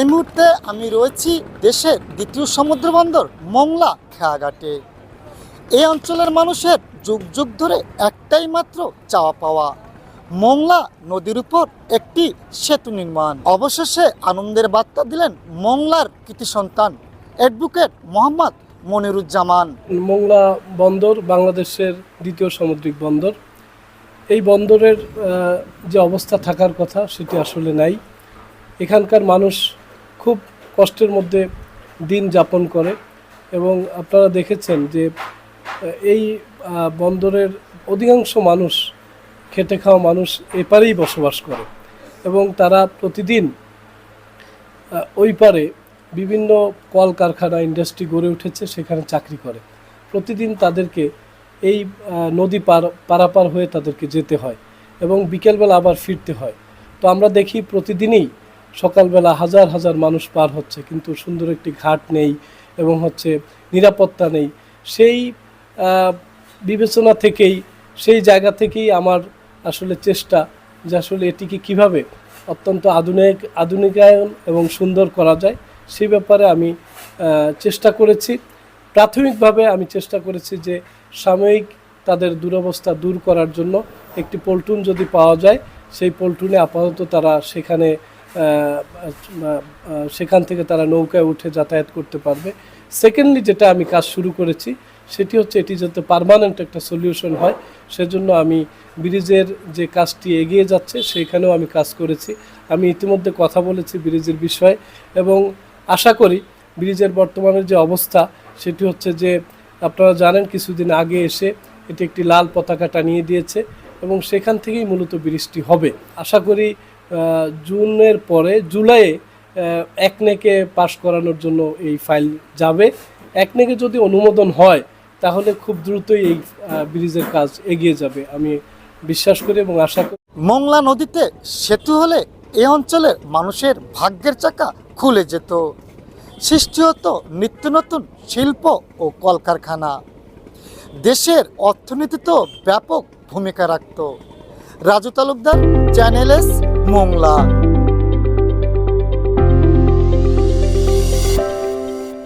এই মুহূর্তে আমি রয়েছি দেশের দ্বিতীয় সমুদ্র বন্দর মংলা খেয়াঘাটে। এই অঞ্চলের মানুষের যুগ যুগ ধরে একটাই মাত্র চাওয়া পাওয়া, মংলা নদীর উপর একটি সেতু নির্মাণ। অবশেষে আনন্দের বার্তা দিলেন মংলার কৃতি সন্তান অ্যাডভোকেট মোহাম্মদ মনিরুজ্জামান। মংলা বন্দর বাংলাদেশের দ্বিতীয় সামুদ্রিক বন্দর। এই বন্দরের যে অবস্থা থাকার কথা সেটি আসলে নাই। এখানকার মানুষ খুব কষ্টের মধ্যে দিন যাপন করে এবং আপনারা দেখেছেন যে এই বন্দরের অধিকাংশ মানুষ, খেটে খাওয়া মানুষ এপারেই বসবাস করে এবং তারা প্রতিদিন ওই পারে বিভিন্ন কলকারখানা, ইন্ডাস্ট্রি গড়ে উঠেছে, সেখানে চাকরি করে। প্রতিদিন তাদেরকে এই নদী পারাপার হয়ে তাদেরকে যেতে হয় এবং বিকেলবেলা আবার ফিরতে হয়। তো আমরা দেখি প্রতিদিনই সকালবেলা হাজার হাজার মানুষ পার হচ্ছে, কিন্তু সুন্দর একটি ঘাট নেই এবং নিরাপত্তা নেই। সেই বিবেচনা থেকেই, সেই জায়গা থেকেই আমার আসলে চেষ্টা যে আসলে এটিকে কীভাবে অত্যন্ত আধুনিকায়ন এবং সুন্দর করা যায়, সেই ব্যাপারে আমি চেষ্টা করেছি। প্রাথমিকভাবে আমি চেষ্টা করেছি যে সাময়িক তাদের দুরবস্থা দূর করার জন্য একটি পল্টুন যদি পাওয়া যায়, সেই পল্টুনে আপাতত তারা সেখান থেকে তারা নৌকায় উঠে যাতায়াত করতে পারবে। সেকেন্ডলি যেটা আমি কাজ শুরু করেছি সেটি হচ্ছে এটি যাতে পার্মানেন্ট একটা সলিউশন হয়, সেজন্য আমি ব্রিজের যে কাজটি এগিয়ে যাচ্ছে সেইখানেও আমি কাজ করেছি। আমি ইতিমধ্যে কথা বলেছি ব্রিজের বিষয়ে এবং আশা করি ব্রিজের বর্তমানের যে অবস্থা সেটি হচ্ছে যে আপনারা জানেন কিছুদিন আগে এসে এটি একটি লাল পতাকা টানিয়ে দিয়েছে এবং সেখান থেকেই মূলত ব্রিজটি হবে। আশা করি জুনের পরে জুলাইয়ে একনেকে পাস করানোর জন্য এই ফাইল যাবে। একনেকে যদি অনুমোদন হয় তাহলে খুব দ্রুতই এই ব্রিজের কাজ এগিয়ে যাবে আমি বিশ্বাস করি এবং আশা করি। মংলা নদীতে সেতু হলে এই অঞ্চলের মানুষের ভাগ্যের চাকা খুলে যেত, সৃষ্টি হতো নিত্য নতুন শিল্প ও কলকারখানা, দেশের অর্থনীতিতেও ব্যাপক ভূমিকা রাখত। Raju Talukdar, channel S, Mongla.